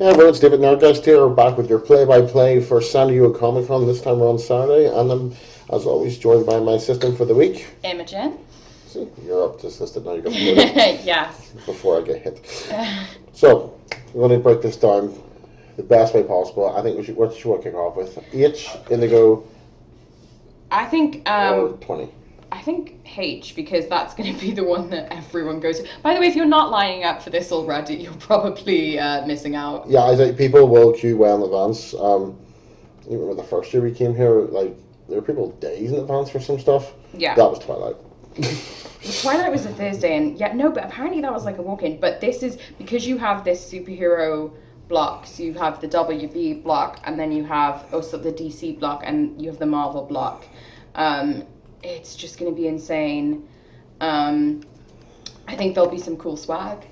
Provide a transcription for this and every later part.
Yeah, well, it's David Nerdgeist here, back with your play-by-play for San Diego Comic-Con. This time we're on Saturday, and I'm, as always, joined by my assistant for the week. Imogen. See, you're up to assistant now, you got promoted. Yes. Before I get hit. So, we're going to break this down the best way possible. I think what should we kick off with? H, Indigo, I think, or 20? I think H, because that's going to be the one that everyone goes to. By the way, if you're not lining up for this already, you're probably missing out. Yeah, I think people will queue well in advance. You remember the first year we came here, like, there were people days in advance for some stuff. Yeah. That was Twilight. Twilight was a Thursday, and but apparently that was like a walk-in. But this is, because you have this superhero block, so you have the WB block, and then you have also the DC block, and you have the Marvel block. It's just going to be insane. I think there'll be some cool swag.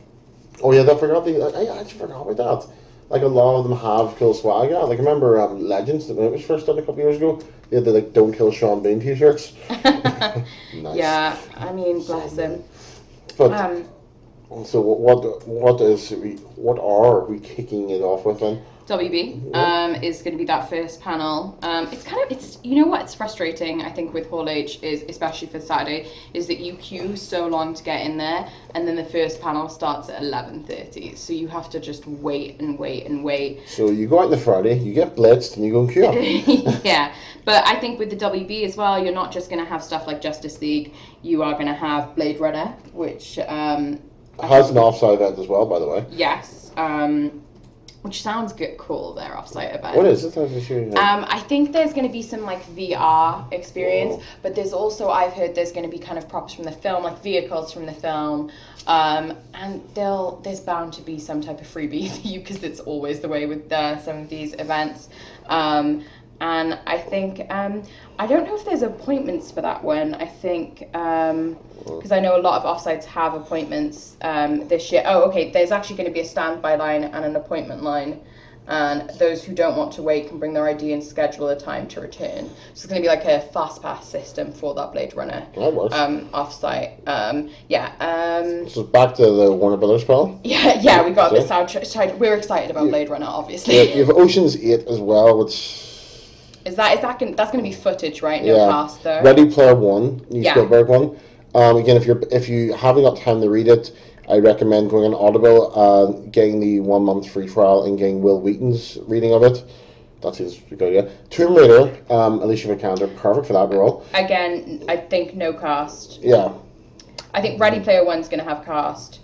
Oh yeah, I actually forgot about that. Like, a lot of them have cool swag. Yeah, like, I remember Legends, when it was first done a couple years ago, they had the, like, Don't Kill Sean Bean t-shirts. Nice. Yeah, I mean, bless him. But, so what are we kicking it off with then? WB is going to be that first panel. It's you know what, it's frustrating, I think, with Hall H, is especially for Saturday, is that you queue so long to get in there, and then the first panel starts at 11:30, so you have to just wait and wait and wait. So you go out on the Friday, you get blitzed, and you go and queue up. Yeah, but I think with the WB as well, you're not just going to have stuff like Justice League, you are going to have Blade Runner, which has an off-site event as well, by the way. Yes. Which sounds cool, their off-site event. What is it? I think there's going to be some like VR experience, but there's also, I've heard there's going to be kind of props from the film, like vehicles from the film, and there's bound to be some type of freebie for you, because it's always the way with some of these events. And I think, I don't know if there's appointments for that one. I think, because I know a lot of offsites have appointments this year. Oh, okay, there's actually going to be a standby line and an appointment line. And those who don't want to wait can bring their ID and schedule a time to return. So it's going to be like a fast pass system for that Blade Runner offsite. So back to the Warner Brothers panel. Yeah, we got this out. We're excited about Blade Runner, obviously. Yeah, you have Ocean's 8 as well, which... that's going to be footage, right? No cast though. Ready Player One, the Spielberg one. Again, if you haven't got time to read it, I recommend going on Audible, getting the 1 month free trial, and getting Will Wheaton's reading of it. That seems a good idea. Tomb Raider, Alicia Vikander, perfect for that role. Again, I think no cast. Yeah. I think Ready Player One's going to have cast,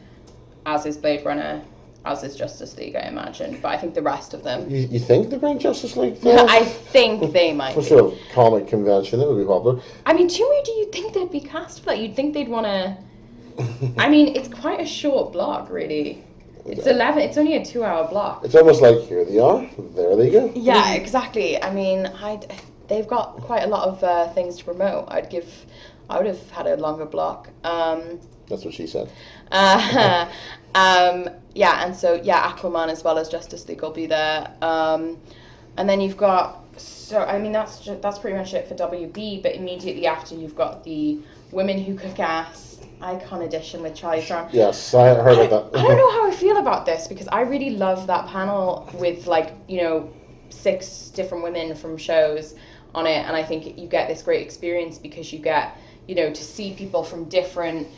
as is Blade Runner, as is Justice League, I imagine. But I think the rest of them... You think they bring Justice League? I think they might. For sure, comic convention, it would be popular. I mean, Tomb Raider, you'd think they'd be cast for that. You'd think they'd want to... I mean, it's quite a short block, really. It's 11. It's only a 2-hour block. It's almost like, here they are, there they go. Yeah, exactly. I mean, they've got quite a lot of things to promote. I would have had a longer block. That's what she said. Yeah, and so Aquaman as well as Justice League will be there. And then you've got, so I mean that's pretty much it for WB. But immediately after, you've got the Women Who Kick Ass Icon Edition with Charlize Theron. Yes, I heard about that. I don't know how I feel about this, because I really love that panel with 6 different women from shows on it, and I think you get this great experience because you get to see people from different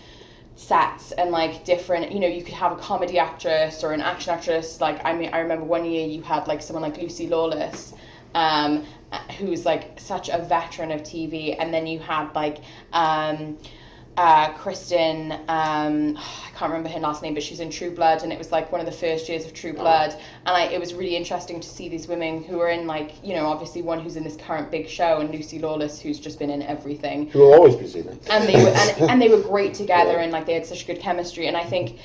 sets and different, you could have a comedy actress or an action actress. I remember one year you had someone like Lucy Lawless, who's such a veteran of TV, and then you had Kristen, I can't remember her last name, but she's in True Blood, and it was one of the first years of True Blood, and it was really interesting to see these women who are in obviously one who's in this current big show, and Lucy Lawless, who's just been in everything. Who will always be seen. And they were and they were great together, and they had such good chemistry, and I think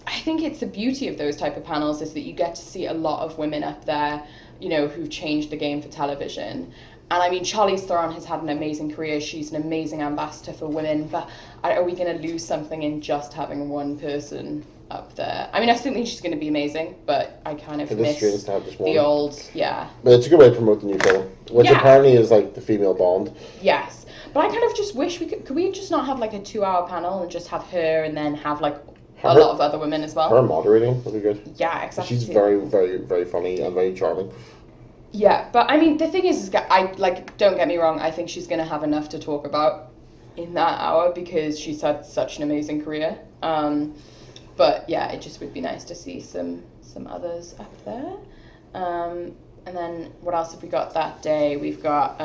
it's the beauty of those type of panels is that you get to see a lot of women up there, who've changed the game for television. And I mean, Charlize Theron has had an amazing career. She's an amazing ambassador for women. But are we going to lose something in just having one person up there? I mean, I still think she's going to be amazing, but I kind of miss the old, But it's a good way to promote the new film, which apparently is the female Bond. Yes. But I kind of just wish could we just not have a 2-hour panel and just have her and then have a lot of other women as well. Her moderating will be good. Yeah, exactly. She's very, very, very funny and very charming. Yeah, but I mean, the thing is don't get me wrong, I think she's going to have enough to talk about in that hour because she's had such an amazing career. But yeah, it just would be nice to see some others up there. And then what else have we got that day? We've got...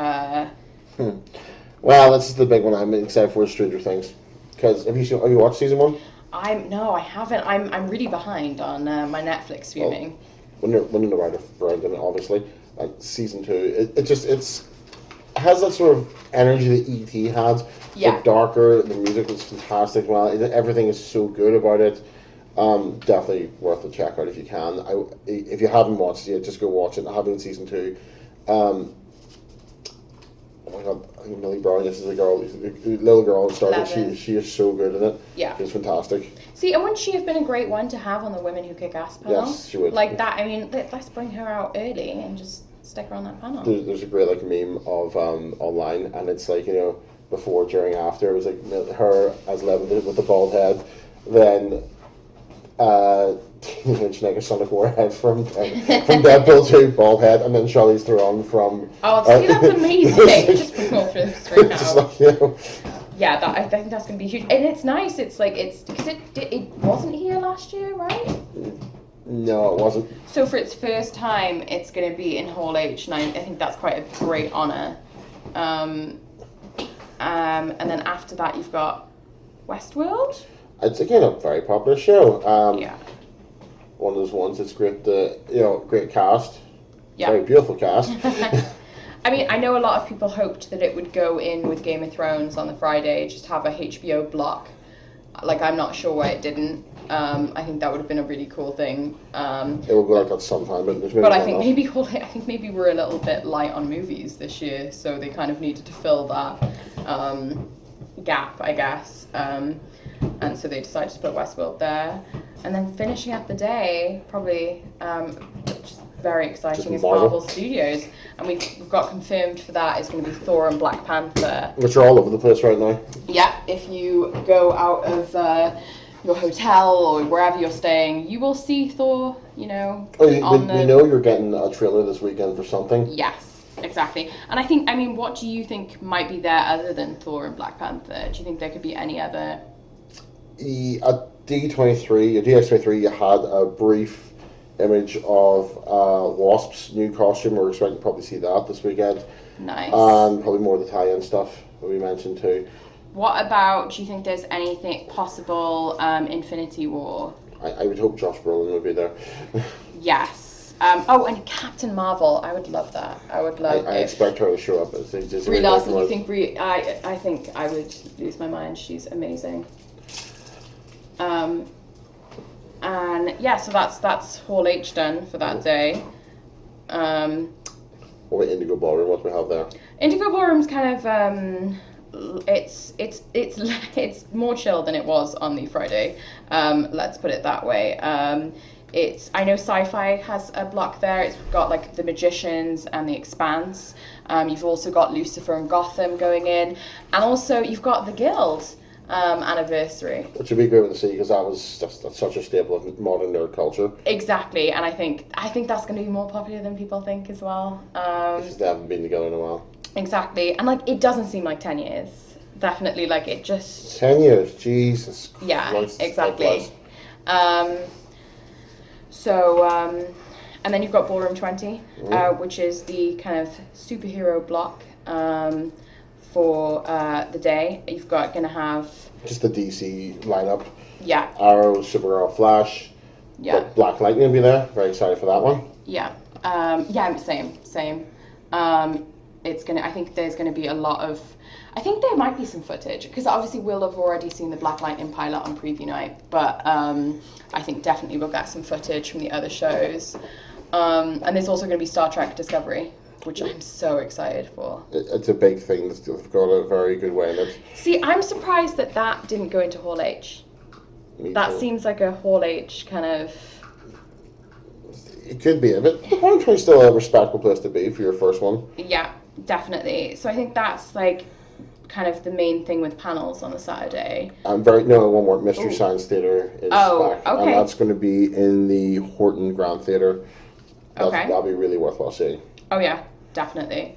Well, this is the big one I'm excited for, Stranger Things. Because have you watched season 1? No, I haven't. I'm really behind on my Netflix viewing. Well, when you're right around in it, obviously. Season 2, it has that sort of energy that E.T. had. Yeah. But darker, the music was fantastic. Well, everything is so good about it. Definitely worth a check out if you can. If you haven't watched it yet, just go watch it. I have in season 2. Oh my god, I think Millie Brown, this is a little girl who started. She is so good in it. Yeah. She's fantastic. See, and wouldn't she have been a great one to have on the Women Who Kick Ass panel? Yes, she would. Like that, I mean, let's bring her out early and just stick her on that panel. There's a great meme of online, and it's before, during, after. It was her as Levin with the bald head, then Teenage Sonic Warhead from Deadpool 2, bald head, and then Charlize Theron from... Oh, see, that's amazing. Just put more for this right now. Just Yeah, I think that's going to be huge. And it's nice, because it wasn't here last year, right? No, it wasn't. So for its first time, it's going to be in Hall H, and I think that's quite a great honour. And then after that, you've got Westworld. It's again a very popular show. Yeah. One of those ones that's great. Great cast. Yeah. Very beautiful cast. I mean, I know a lot of people hoped that it would go in with Game of Thrones on the Friday, just have a HBO block. I'm not sure why it didn't. I think that would have been a really cool thing. It will go like that sometime, but I think maybe we're a little bit light on movies this year, so they kind of needed to fill that gap, I guess. And so they decided to put Westworld there. And then finishing up the day, probably just very exciting, is Marvel Studios. And we've got confirmed for that is going to be Thor and Black Panther. Which are all over the place right now. Yeah, if you go out of your hotel or wherever you're staying, you will see Thor, we know you're getting a trailer this weekend for something. Yes, exactly. And what do you think might be there other than Thor and Black Panther? Do you think there could be any other... At DX23, you had a brief image of Wasp's new costume. We're expecting to probably see that this weekend. Nice. And probably more of the tie-in stuff that we mentioned too. What about, do you think there's anything possible Infinity War? I would hope Josh Brolin would be there. Yes. And Captain Marvel, I would love that. I expect her to show up. Brie Larson, you think Brie... I think I would lose my mind. She's amazing. And yeah, so that's Hall H done for that day. What about Indigo Ballroom? What do we have there? Indigo Ballroom's kind of it's more chill than it was on the Friday. Let's put it that way. I know Sci-Fi has a block there. It's got The Magicians and The Expanse. You've also got Lucifer and Gotham going in, and also you've got The Guild. Anniversary, which would be great to see because that's such a staple of modern nerd culture. Exactly, and I think that's going to be more popular than people think as well. Because they haven't been together in a while. Exactly, and it doesn't seem like 10 years. Definitely, it just 10 years. Jesus. Yeah, Christ, exactly. And then you've got Ballroom 20, which is the kind of superhero block. For the day, you've going to have just the DC lineup. Yeah. Arrow, Supergirl, Flash. Yeah. Black Lightning will be there. Very excited for that one. Yeah. Same. It's gonna. I think there's gonna be a lot of. I think there might be some footage because obviously we'll have already seen the Black Lightning pilot on preview night, but I think definitely we'll get some footage from the other shows. And there's also going to be Star Trek Discovery, which I'm so excited for. It's a big thing. They've got a very good way in it. See, I'm surprised that didn't go into Hall H. That seems like a Hall H kind of... It could be, but Hall H is still a respectable place to be for your first one. Yeah, definitely. So I think that's kind of the main thing with panels on the Saturday. One more. Mystery Science Theater is back. Okay. And that's going to be in the Horton Grand Theater. That'll be really worthwhile seeing. Oh yeah, definitely.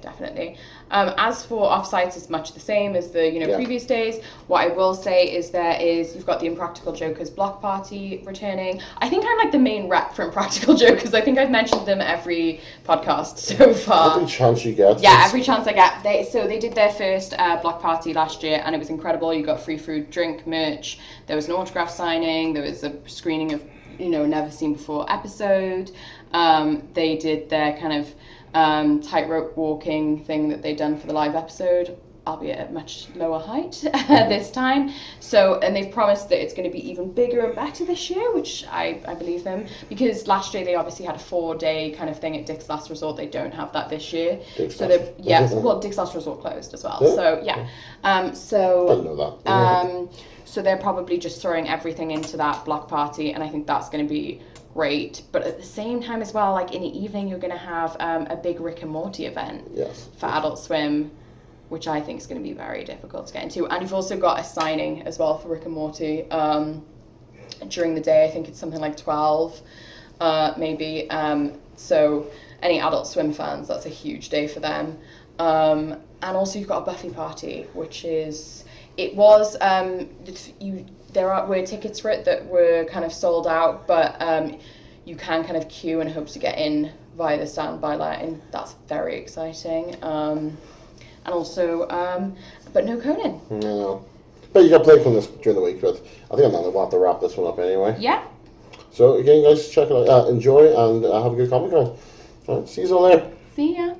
As for offsites, it's much the same as the previous days. What I will say is you've got the Impractical Jokers block party returning. I think I'm like the main rep for Impractical Jokers. I think I've mentioned them every podcast so far. Every chance you get. Yeah, every chance I get. They did their first block party last year, and it was incredible. You got free food, drink, merch. There was an autograph signing. There was a screening of never seen before episode. They did their kind of tightrope walking thing that they'd done for the live episode, albeit at much lower height this time. So, and they've promised that it's going to be even bigger and better this year, which I believe them, because last year they obviously had a 4-day kind of thing at Dick's Last Resort. They don't have that this year. Dick's Last Resort closed as well. Yeah. So Didn't know that. So they're probably just throwing everything into that block party, and I think that's going to be great. But at the same time as well, like in the evening, you're going to have a big Rick and Morty event for Adult Swim, which I think is going to be very difficult to get into. And you've also got a signing as well for Rick and Morty during the day. I think it's something like 12, maybe. So any Adult Swim fans, that's a huge day for them. And also you've got a Buffy party, which is... There were tickets for it that were kind of sold out, but you can kind of queue and hope to get in via the standby line. That's very exciting. And also, but no Conan. No. But you got plenty from this during the week, but I think we'll have to wrap this one up anyway. Yeah. So again, guys, check it out. Enjoy and have a good Comic Con. All right, see you all there. See ya.